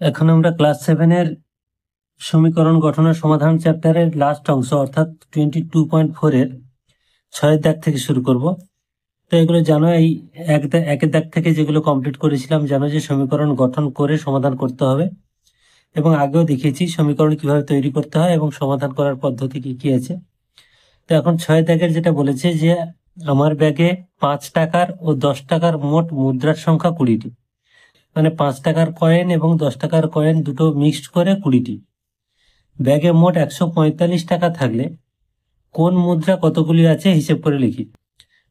এখন আমরা ক্লাস 7-এর সমীকরণ গঠনের সমাধান চ্যাপ্টারের লাস্ট অংশ অর্থাৎ 22.4-এর 6 দাগ থেকে শুরু করব। তো এগুলো জানো, এই একের দাগ থেকে যেগুলো কমপ্লিট করেছিলাম জানো যে সমীকরণ গঠন করে সমাধান করতে হবে, এবং আগেও দেখিয়েছি সমীকরণ কিভাবে তৈরি করতে হয় এবং সমাধান করার পদ্ধতি কি কি আছে। তো এখন 6 দাগের যেটা বলেছে যে আমার ব্যাগে 5 টাকার ও 10 টাকার মোট মুদ্রার সংখ্যা 20টি, মানে 5 টাকার কয়েন এবং 10 টাকার কয়েন দুটো মিক্সড করে 20টি। ব্যাগে মোট 145 টাকা থাকলে কোন মুদ্রা কতগুলি আছে হিসেব করে লিখি।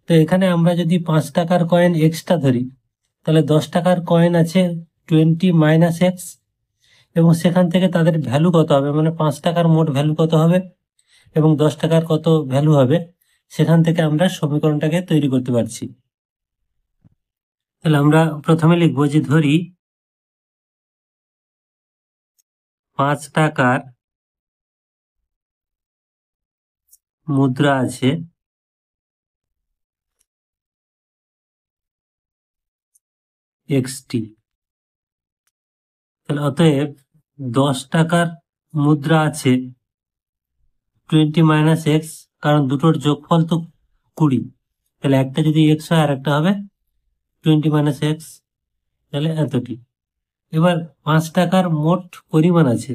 তো এখানে আমরা যদি 5 টাকার কয়েন এক্সট্রা ধরি, তাহলে 10 টাকার কয়েন আছে 20 - x, এবং সেখান থেকে তাদের ভ্যালু কত হবে, মানে 5 টাকার মোট ভ্যালু কত হবে এবং 10 টাকার কত ভ্যালু হবে, সেখান থেকে আমরা সমীকরণটাকে তৈরি করতে পারছি। তাহলে আমরা প্রথমে লিখবো যে ধরি 5 টাকার মুদ্রা আছে XT। তাহলে অতএব 10 টাকার মুদ্রা আছে 20 - x, কারণ দুটোর যোগফল তো 20, তাহলে একটা যদি x হয় আর একটা হবে 20 - x, তাহলে এতটি। এবার 5 টাকার মোট পরিমাণ আছে,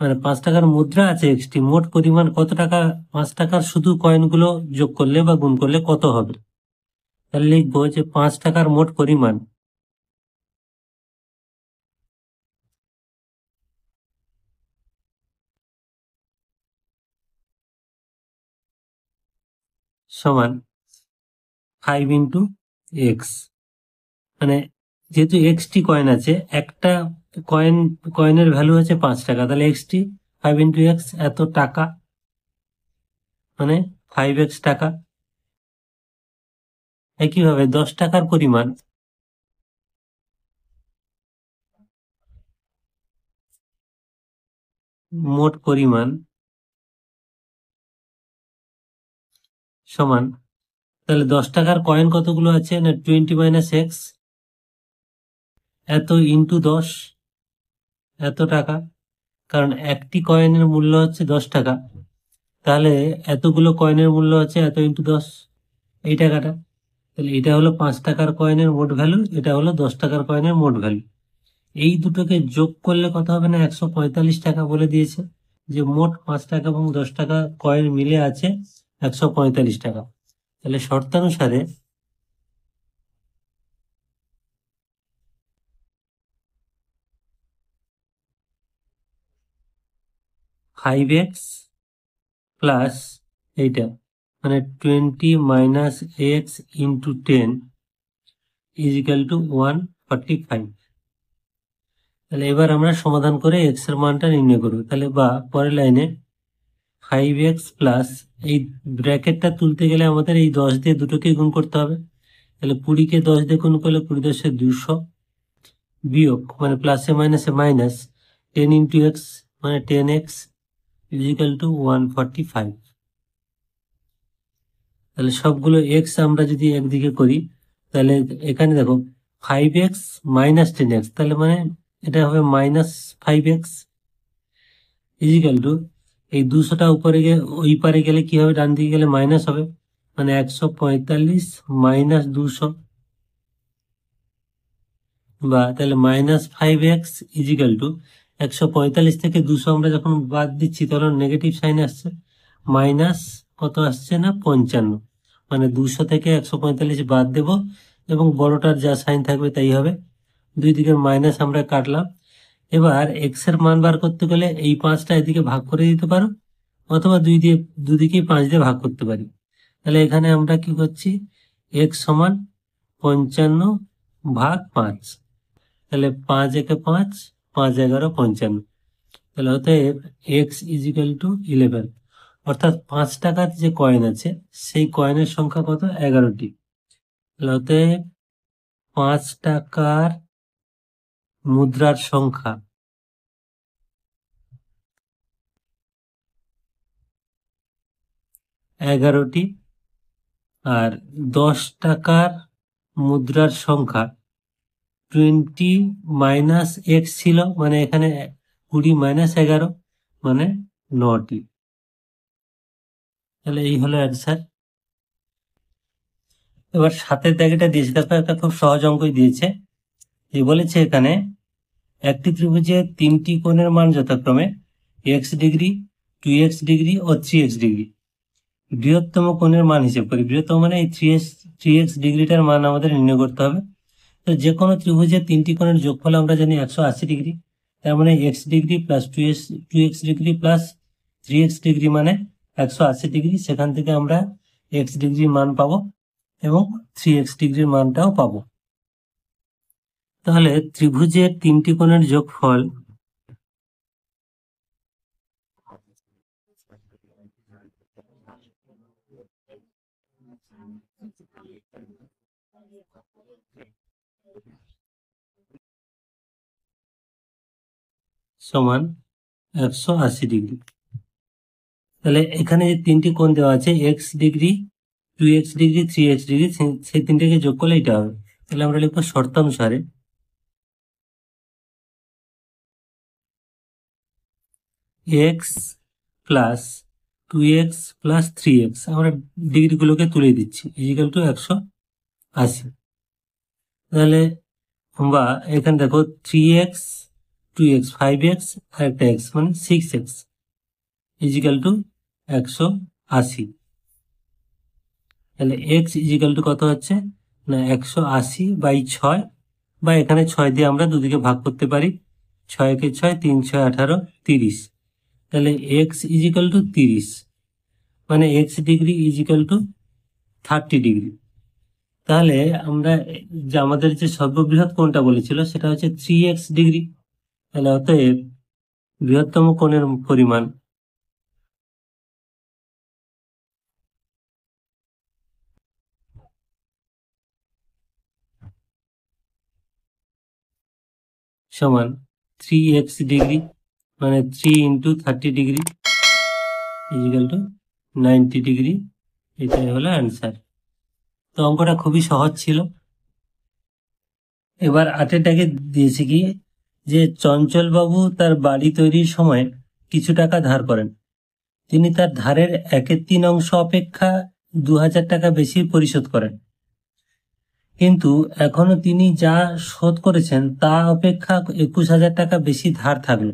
মানে 5 টাকার মুদ্রা আছে XT, মোট পরিমাণ কত টাকা 5 টাকার শুধু কয়েনগুলো যোগ করলে বা গুণ করলে কত হবে। তাহলে লিখবো যে 5 টাকার মোট পরিমাণ সমান 5 × x, মানে যেহেতু XT কয়েন আছে, একটা কয়েনের ভ্যালু হচ্ছে 5 টাকা, তাহলে XT 5 × x এত টাকা, মানে 5x টাকা। একইভাবে 10 টাকার পরিমাণ মোট পরিমাণ সমান, তাহলে 10 টাকার কয়েন কতগুলো আছে না 20 - x, এত ইন্টু 10, এত টাকা, কারণ একটি কয়েনের মূল্য হচ্ছে 10 টাকা, তাহলে এতগুলো কয়েনের মূল্য হচ্ছে এত ইন্টু 10, এই টাকাটা। তাহলে এটা হলো 5 টাকার কয়েনের মোট ভ্যালু, এটা হলো 10 টাকার কয়েনের মোট ভ্যালু। এই দুটোকে যোগ করলে কত হবে না 145 টাকা বলে দিয়েছে, যে মোট 5 টাকা এবং 10 টাকা কয়েন মিলে আছে 145 টাকা। তাহলে শর্তানুসারে 5x প্লাস এইটা, মানে 20 - x × 10 = 145। তাহলে এবার আমরা সমাধান করে x এর মানটা নির্ণয় করব। তাহলে বা পরের লাইনে 5x প্লাস, এই ব্র্যাকেটটা তুলতে গেলে আমাদের এই 10 দিয়ে দুটোকে গুণ করতে হবে, তাহলে 20-কে 10 দিয়ে গুণ করলে 20 × 10 = 200, বিয়োগ মানে প্লাসে মাইনাসে মাইনাস 10 × x, মানে 10x = 145। তাহলে সবগুলো x আমরা যদি একদিকে করি, তাহলে এখানে দেখো 5x - 10x, তাহলে মানে এটা হবে -5x = এই 200টা উপরে গিয়ে ওই পারে গেলে কি হবে, ডান দিকে গেলে মাইনাস হবে, মানে 145 - 200, বা তাহলে -5x = 145 থেকে 200 আমরা যখন বাদ দিচ্ছি তখন নেগেটিভ সাইন আসছে, মাইনাস কত আসছে না 55, মানে 200 থেকে 145 বাদ দেব এবং বড়টার যা সাইন থাকবে তাই হবে। দুই দিকের মাইনাস আমরা কাটলাম। এবার এক্স এর মান বার করতে গেলে এই 5টা এদিকে ভাগ করে দিতে পারো, অথবা দুদিকেই 5 দিয়ে ভাগ করতে পারি। তাহলে এখানে আমরা কি করছি, এক্স সমান 55/5, তাহলে 5 × 5 = 5 × 11 = 55। তাহলে অতএব এক্স = 11, অর্থাৎ 5 টাকার যে কয়েন আছে সেই কয়েনের সংখ্যা কত, 11টি। তাহলে অতএব 5 টাকার মুদ্রার সংখ্যা 11টি, আর 10 টাকার মুদ্রার সংখ্যা 20 মাইনাস এক্স ছিল, মানে এখানে 20 মাইনাস 11 মানে 9টি। তাহলে এই হলো অ্যান্সার। এবার সাথে দাগেটা দিয়েছে, দেখো একটা খুব সহজ অঙ্কই দিয়েছে। এই বলেছে এখানে একটি ত্রিভুজের 3টি কোণের মান যথাক্রমে এক্স ডিগ্রি, 2x ডিগ্রি ও 3x ডিগ্রি। বৃহত্তম কোণের মান হিসেব করি। বৃহত্তম মানে এই 3x ডিগ্রিটার মান আমাদের নির্ণয় করতে হবে। তো যে কোনো ত্রিভুজের 3টি কোণের যোগফল আমরা জানি 180 ডিগ্রি। তার মানে x degree plus 2x degree plus 3x degree মানে 180 ডিগ্রি। সেখান থেকে আমরা x ডিগ্রির মান পাবো এবং 3x ডিগ্রির মানটাও পাবো। তাহলে ত্রিভুজের 3টি কোণের যোগফল সমান 180 ডিগ্রি। তাহলে এখানে যে 3টি কোণ দেওয়া আছে x degree, 2x degree, 3x degree, সেই 3টাকে যোগ করলে এটা হবে। তাহলে আমরা লিখবো শর্তানুসারে x plus 2x plus 3x, আমরা ডিগ্রিগুলোকে তুলে দিচ্ছি, ইজিক্যাল টু 180। তাহলে বা এখানে দেখো 3x 2x 5x আর একটা x মানে 6x ইজিক্যাল টু 180। তাহলে x ইজিক্যাল টু কত হচ্ছে না 180/6, বা এখানে 6 দিয়ে আমরা দুদিকে ভাগ করতে পারি। 6 কে 6, 3 6 18 30। তাহলে x ইজিক্যাল টু 30 মানে x degree equal to 30 degree. তাহলে আমরা যে আমাদের যে সর্ববৃহৎ কোণটা বলেছিল সেটা হচ্ছে 3x ডিগ্রি। তাহলে অতএব বৃহত্তম কোণের পরিমাণ সমান 3x ডিগ্রি মানে 3 into 30 degree equal to 90 degree. এটাই হলো অ্যান্সার। তো অঙ্কটা খুবই সহজ ছিল। এবার আটেরটাকে দিয়েছে কি যে চঞ্চল বাবু তার বাড়ি তৈরির সময় কিছু টাকা ধার করেন। তিনি তার ধারের 1/3 অংশ অপেক্ষা 2000 টাকা বেশি পরিশোধ করেন, কিন্তু এখনো তিনি যা শোধ করেছেন তা অপেক্ষা 21,000 টাকা বেশি ধার থাকলো।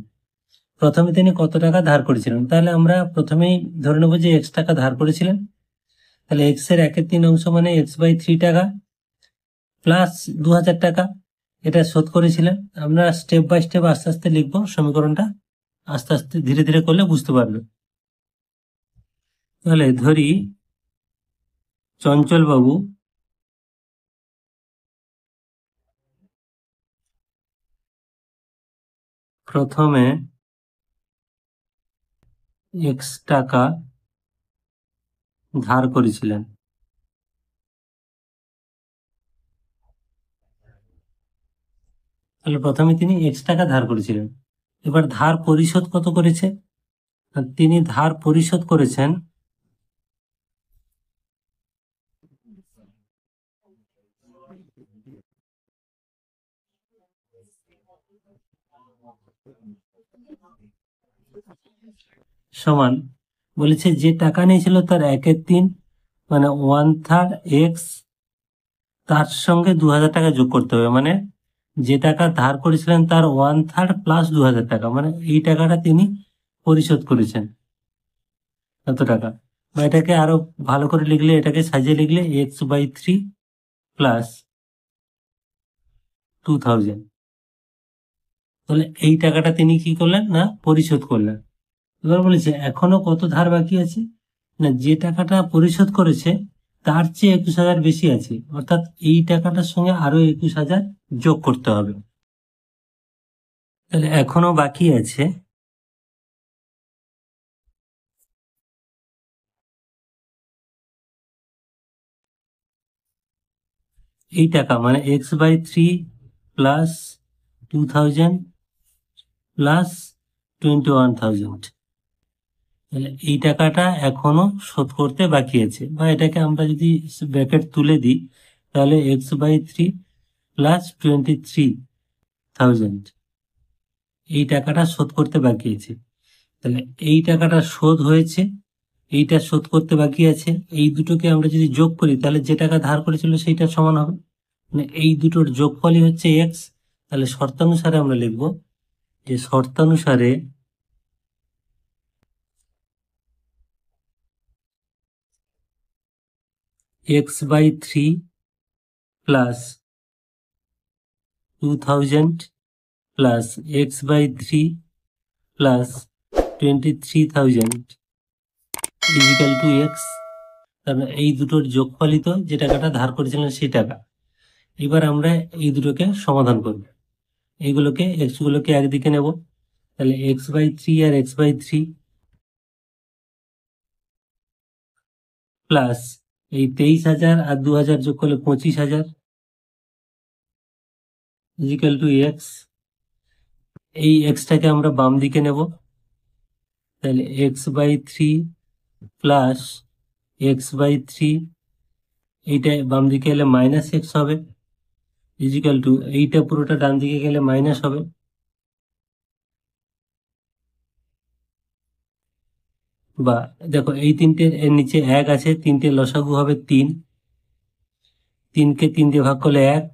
প্রথমে তিনি কত টাকা ধার করেছিলেন? তাহলে আমরা প্রথমেই ধরে নেবো যে x টাকা ধার করেছিলেন। তাহলে x এর 1/3 অংশ মানে x/3 টাকা প্লাস 2000 টাকা এটা শোধ করেছিলেন। আমরা স্টেপ বাই স্টেপ আস্তে আস্তে লিখবো সমীকরণটা, আস্তে আস্তে ধীরে ধীরে করলে বুঝতে পারবে। তাহলে ধরি চঞ্চল বাবু প্রথমে x টাকা ধার করেছিলেন। তাহলে প্রথমে তিনি x টাকা ধার করেছিলেন। এবার ধার পরিশোধ কত করেছে? তিনি ধার পরিশোধ করেছেন সমান বলেছে যে টাকা নিয়েছিল তার 1/3 মানে 1/3 x, তার সঙ্গে 2000 টাকা যোগ করতে হবে, মানে যে টাকা ধার করেছিলেন তার 1/3 প্লাস 2000 টাকা, মানে এই টাকাটা তিনি পরিশোধ করেছেন এত টাকা। বা এটাকে আরো ভালো করে লিখলে, এটাকে সাজিয়ে লিখলে x/3 প্লাস 2000। তাহলে এই টাকাটা তিনি কি করলেন না পরিশোধ করলেন। এবার বলেছে এখনো কত ধার বাকি আছে না যে টাকাটা পরিশোধ করেছে তার চেয়ে 21,000 বেশি আছে, অর্থাৎ এই টাকাটার সঙ্গে আরো 21,000 যোগ করতে হবে। তাহলে এখনো বাকি আছে এই টাকা মানে x/3 প্লাস 2000 প্লাস 21,000। তাহলে এই টাকাটা এখনো শোধ করতে বাকি আছে, বা এটাকে আমরা যদি ব্র্যাকেট তুলে দিই তাহলে x/3 প্লাস 23,000 এই টাকাটা শোধ করতে বাকি আছে। তাহলে এই টাকাটা শোধ হয়েছে, এইটা শোধ করতে বাকি আছে, এই দুটোকে আমরা যদি যোগ করি তাহলে যে টাকা ধার করেছিল সেইটা সমান হবে, মানে এই দুটোর যোগফলই হচ্ছে এক্স। তাহলে শর্তানুসারে আমরা লিখব যে শর্তানুসারে x/3 plus 2000 plus x/3 plus 23,000 equal to x. তারপরে এই দুটোর যোগফলই তো যে টাকাটা ধার করেছিলেন সেই টাকা। এবার আমরা এই দুটোকে সমাধান করব, এইগুলোকে এক্সগুলোকে একদিকে নেব, তাহলে x/3 আর x/3 প্লাস এই 23,000 আর 2,000 যোগ করলে 25,000 ইজিক্যাল টু এক্স। এই এক্সটাকে আমরা বাম দিকে নেব, তাহলে x/3 প্লাস x/3, এইটা বাম দিকে এলে মাইনাস এক্স হবে ইজিক্যাল টু এইটা পুরোটা ডান দিকে গেলে মাইনাস হবে। বা দেখো এই তিনটের এর নিচে এক আছে, তিনটে লসাগু হবে 3, 3কে 3 দিয়ে ভাগ করলে 1,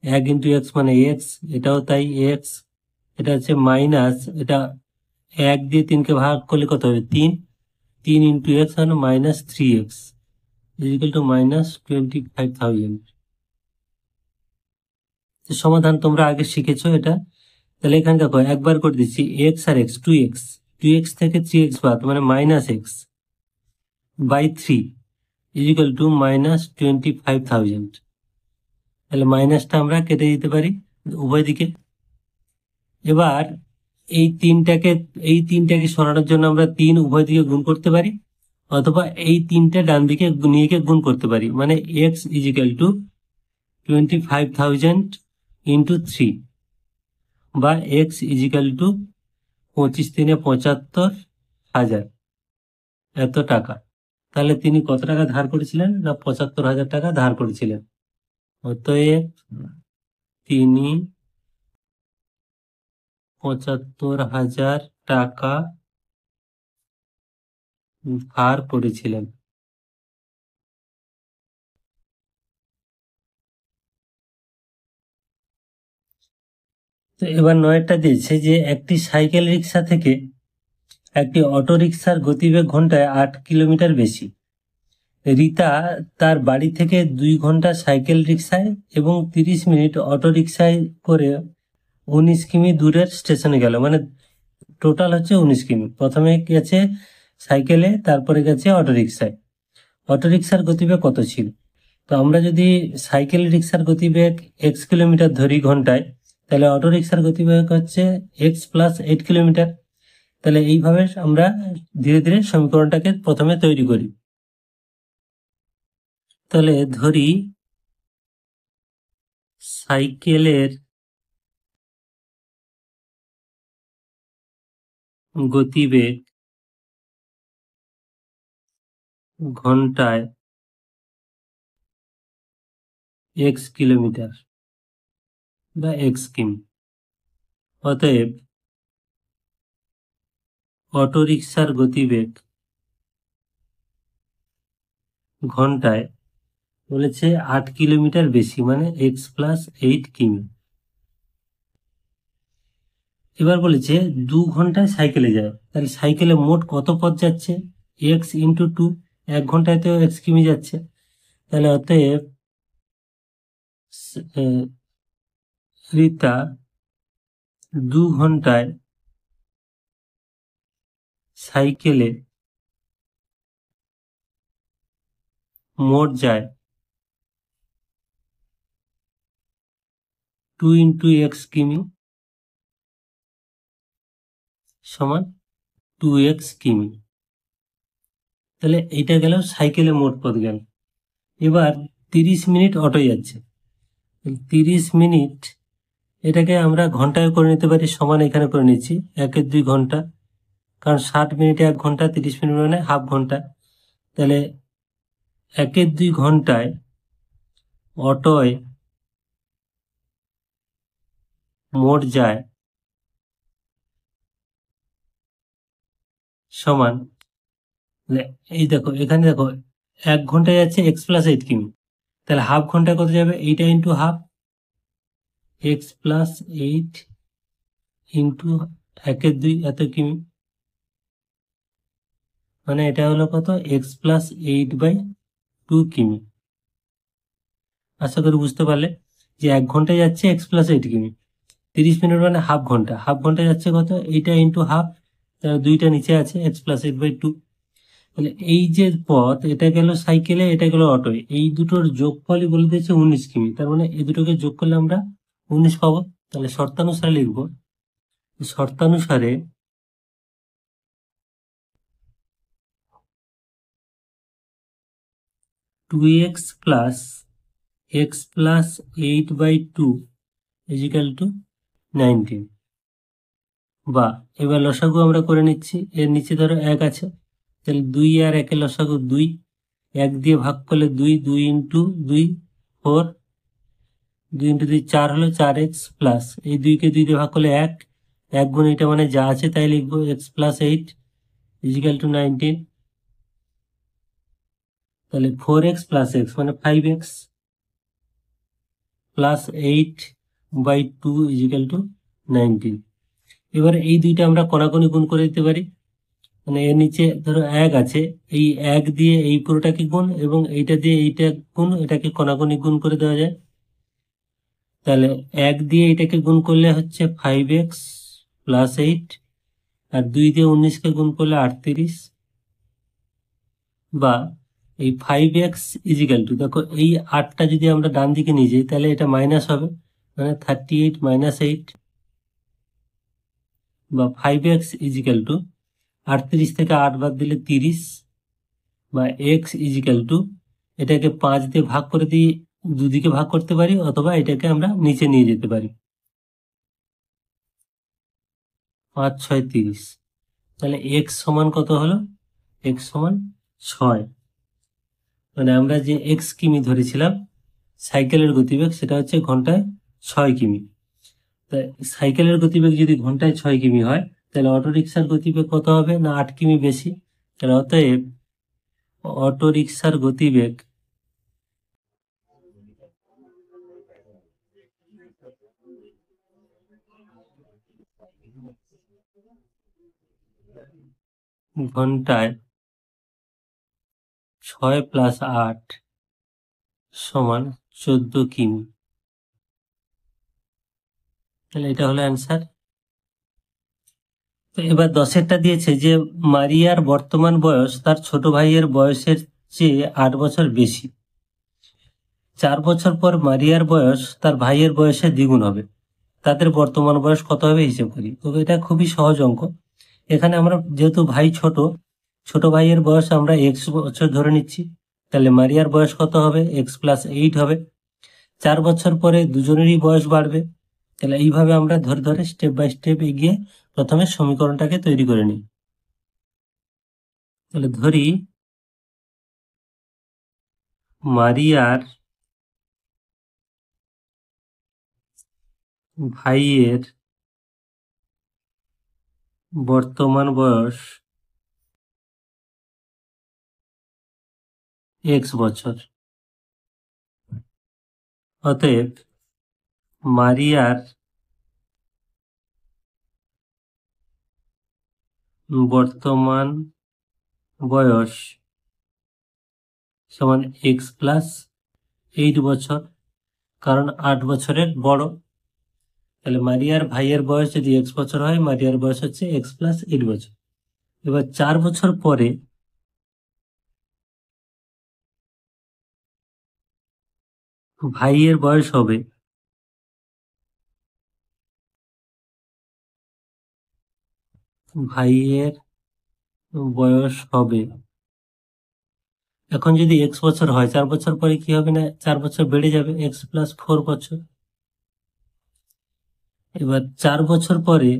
1 ইন্টু এক্স মানে এক্স, এটাও তাই এক্স। এটা হচ্ছে মাইনাস, এটা 1 দিয়ে 3কে ভাগ করলে কত হবে 3, 3 ইন্টু এক্স মানে minus 3x equal to minus 25,000। সমাধান তোমরা আগে শিখেছো এটা। তাহলে এখানে দেখো একবার করে দিচ্ছি, এক্স আর এক্স 2x, 2x থেকে 3x বাদ মানে minus x by 3 equal to minus 25,000। তাহলে মাইনাসটা আমরা কেটে দিতে পারি উভয় দিকে। এবার এই তিনটাকে সরানোর জন্য আমরা 3 উভয় দিকে গুণ করতে পারি, অথবা এই 3টা ডান দিকে নিয়ে গুণ করতে পারি, মানে এক্স ইজিক্যাল টু 25,000 ইন্টু 3, বা এক্স ইজিক্যাল টু 25 3 75,000 এত টাকা। তাহলে তিনি কত টাকা ধার করেছিলেন না 75,000 টাকা ধার করেছিলেন। অতএব তিনি 75,000 টাকা ধার করেছিলেন। তো এবার নয়টা দিয়েছে যে একটি সাইকেল রিক্সা থেকে একটি অটো রিক্সার গতিবেগ ঘন্টায় 8 কিলোমিটার বেশি। রীতা তার বাড়ি থেকে 2 ঘন্টা সাইকেল রিক্সায় এবং 30 মিনিট অটো রিক্সায় করে 19 কিমি দূরের স্টেশনে গেল, মানে টোটাল হচ্ছে 19 কিমি। প্রথমে গেছে সাইকেলে, তারপরে গেছে অটো রিক্সায়। অটো রিক্সার গতিবেগ কত ছিল? তো আমরা যদি সাইকেল রিক্সার গতিবেগ x কিলোমিটার ধরি ঘন্টায়, তাহলে অটো রিক্সার গতিবেগ হচ্ছে x প্লাস 8 কিলোমিটার। তাহলে এইভাবে আমরা ধীরে ধীরে সমীকরণটাকে প্রথমে তৈরি করি। তাহলে ধরি সাইকেলের গতিবেগ ঘন্টায় x কিলোমিটার বা x কিমি। অতএব অটো রিক্সার গতিবেগ ঘন্টায় বলেছে 8 কিলোমিটার বেশি, মানে x প্লাস 8 কিমি। এবার বলেছে 2 ঘন্টায় সাইকেলে যায়, তাহলে সাইকেলে মোট কত পথ যাচ্ছে? x ইন্টু 2, 1 ঘন্টায় তো x কিমি যাচ্ছে। তাহলে অতএব রীতা 2 ঘন্টায় সাইকেলে মোট যায় 2 ইন্টু x কিমি সমান 2x কিমি। তাহলে এটা গেল সাইকেলে মোট পথ গেল। এবার 30 মিনিট অটো যাচ্ছে, 30 মিনিট এটাকে আমরা ঘন্টায় করে নিতে পারি, সমান এখানে করে নিচ্ছি 1 2 ঘন্টা, কারণ 60 মিনিটে 1 ঘন্টা, 30 মিনিট মানে হাফ ঘন্টা। তাহলে 1 2 ঘন্টায় অটোয় মোট যায় সমান, এই দেখো এখানে দেখো 1 ঘন্টায় যাচ্ছে x+8 কিমি, তাহলে হাফ ঘন্টায় কত যাবে? এইটা ইন্টু হাফ, x+8 ইন্টু 1/2 এত কিমি, মানে এটা হলো কত? x+8/2 কিমি। আশা করি বুঝতে পারলে যে 1 ঘন্টায় যাচ্ছে x+8 কিমি, 30 মিনিট মানে হাফ ঘন্টা, হাফ ঘন্টা যাচ্ছে কত? এইটা ইন্টু হাফ, দুইটা নিচে আছে x+8/2। তাহলে এই যে পথ, এটা গেল সাইকেলে, এটা গেল অটোয়, এই দুটোর যোগফলই বলে দিয়েছে 19 কিমি। তার মানে এই দুটোকে যোগ করলে আমরা 19 পাবো। তাহলে শর্তানুসারে লিখবো, শর্তানুসারে 2x plus x+8/2 is equal two 19। বা এবার লসাগু আমরা করে নিচ্ছি, এর নিচে ধরো 1 আছে, তাহলে 2 আর 1 এর লসাগু 2, 1 দিয়ে ভাগ করলে 2, 2 ইন্টু 2 4, 2 ইন্টু 2 4 হলো 4x প্লাস এই 2 কে 2 দিয়ে ভাগ করলে 1, 1 গুণ এটা মানে যা আছে তাই লিখবো, x+8 ইজিক্যাল টু 19। তাহলে 4x প্লাস x মানে 5x প্লাস 8/2 ইজিক্যাল টু 19। এবার এই দুইটা আমরা কোনাকুনি গুণ করে দিতে পারি, মানে এর নিচে ধরো 1 আছে, এই 1 দিয়ে এই পুরোটাকে গুণ এবং এইটা দিয়ে এইটা গুণ, এটাকে কোনাকুনি গুণ করে দেওয়া যায়। তাহলে 1 দিয়ে এটাকে গুণ করলে হচ্ছে 5x প্লাস 8, আর 2 দিয়ে 19কে গুণ করলে 38, বা এই 5x ইজিক্যাল টু, দেখো এই 8টা যদি আমরা ডান দিকে নিয়ে যাই তাহলে এটা মাইনাস হবে, মানে 38 মাইনাস 8, বা 5x ইজিক্যাল টু 38 থেকে 8 বাদ দিলে 30, বা x ইজিক্যাল টু এটাকে 5 দিয়ে ভাগ করে দিয়ে দুদিকে ভাগ করতে পারি, অথবা এটাকে আমরা নিচে নিয়ে যেতে পারি, 5 6 30। তাহলে x সমান কত হলো? x সমান 6। মানে আমরা যে x কিমি ধরেছিলাম সাইকেলের গতিবেগ, সেটা হচ্ছে ঘন্টায় 6 কিমি। তাই সাইকেলের গতিবেগ যদি ঘন্টায় 6 কিমি হয়, তাহলে অটো রিক্সার গতিবেগ কত হবে? না 8 কিমি বেশি। তাহলে অতএব অটো রিক্সার গতিবেগ ঘন্টায় 6 প্লাস 8 সমান 14 কিমি। তাহলে এটা হলো অ্যান্সার। তো এবার 10এরটা দিয়েছে যে মারিয়ার বর্তমান বয়স তার ছোট ভাইয়ের বয়সের চেয়ে 8 বছর বেশি। 4 বছর পর মারিয়ার বয়স তার ভাইয়ের বয়সের দ্বিগুণ হবে, তাদের বর্তমান বয়স কত হবে হিসেব করি। তো এটা খুবই সহজ অঙ্ক। এখানে আমরা যেহেতু ভাই ছোট, ছোট ভাইয়ের বয়স আমরা x বছর ধরে নিচ্ছি, তাহলে মারিয়ার বয়স কত হবে? x+8 হবে। 4 বছর পরে দুজনেরই বয়স বাড়বে, তাহলে এইভাবে আমরা ধরে ধরে স্টেপ বাই স্টেপ এগিয়ে প্রথমে সমীকরণটাকে তৈরি করে নিই। তাহলে ধরি মারিয়ার ভাইয়ের বর্তমান বয়স x বছর, অতএব মারিয়ার বর্তমান বয়স সমান x+8 বছর, কারণ 8 বছরের বড়। তাহলে মারিয়ার ভাইয়ের বয়স যদি x বছর হয়, মারিয়ার বয়স হচ্ছে x+8 বছর। এবার 4 বছর পরে ভাইয়ের বয়স হবে ভাইয়ের বয়স হবে, এখন যদি x বছর হয়, 4 বছর পরে কি হবে? না 4 বছর বেড়ে যাবে, x+4 বছর। এবার 4 বছর পরে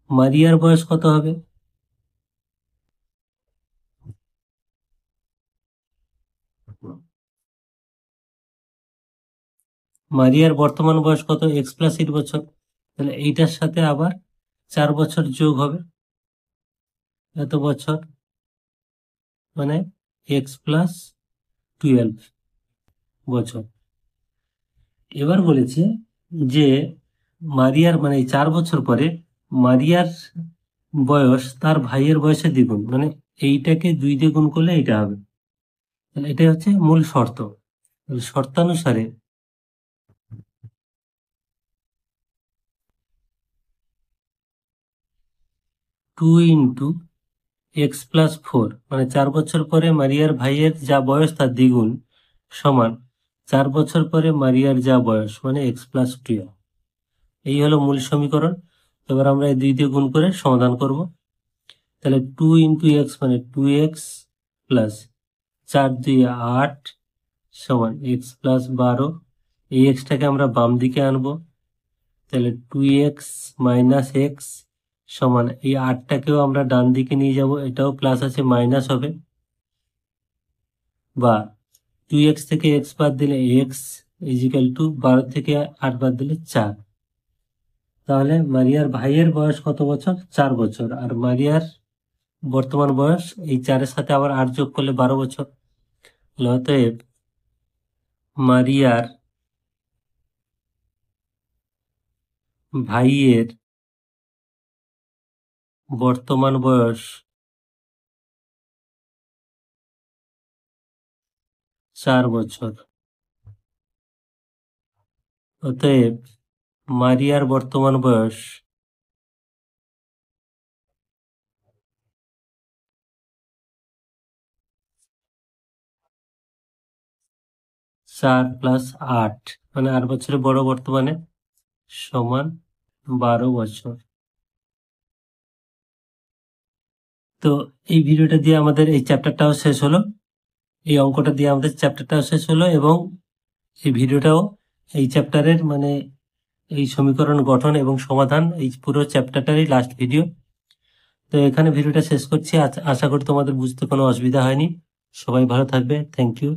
মারিয়ার বয়স কত হবে? মারিয়ার বর্তমান বয়স কত? x+8 বছর। তাহলে এইটার সাথে আবার 4 বছর যোগ হবে, এত বছর মানে এক্স প্লাস 12 বছর। এবার বলেছে যে মারিয়ার মানে এই 4 বছর পরে মারিয়ার বয়স তার ভাইয়ের বয়সে দ্বিগুণ, মানে এইটাকে 2 দিয়ে গুণ করলে এটা হবে। তাহলে এটাই হচ্ছে মূল শর্ত। শর্তানুসারে টু ইন্টু এক্স প্লাস 4 মানে 4 বছর পরে মারিয়ার ভাইয়ের যা বয়স তার দ্বিগুণ সমান 4 বছর পরে মারিয়ার যা বয়স মানে এক্স প্লাস 12। এই হলো মূল সমীকরণ। এবার আমরা এই 2 দিয়ে গুণ করে সমাধান করব। তাহলে 2 ইন্টু এক্স মানে 2x প্লাস 4 2 8 সমান এক্স প্লাস 12। এই এক্সটাকে আমরা বাম দিকে আনবো, তাহলে 2x মাইনাস এক্স সমান এই 8টাকেও আমরা ডান দিকে নিয়ে যাব, এটাও প্লাস আছে মাইনাস হবে, বা 2x থেকে x বাদ দিলে x ইজিক্যাল টু 12 থেকে 8 বাদ দিলে 4। তাহলে মারিয়ার ভাইয়ের বয়স কত বছর? 4 বছর। আর মারিয়ার বর্তমান বয়স এই 4-এর সাথে আবার 8 যোগ করলে 12 বছর। অতএব মারিয়ার ভাইয়ের বর্তমান বয়স 4 বছর। অতএব মারিয়ার বর্তমান বয়স 4 প্লাস 8 মানে 8 বছরের বড় বর্তমানে সমান 12 বছর। তো এই ভিডিওটা দিয়ে আমাদের এই চ্যাপ্টারটাও শেষ হলো, এই অঙ্কটা দিয়ে আমাদের চ্যাপ্টারটাও শেষ হলো, এবং এই ভিডিওটাও এই চ্যাপ্টারের মানে এই সমীকরণ গঠন এবং সমাধান এই পুরো চ্যাপ্টারটারই লাস্ট ভিডিও। তো এখানে ভিডিওটা শেষ করছি। আশা করি তোমাদের বুঝতে কোনো অসুবিধা হয়নি। সবাই ভালো থাকবে। Thank you.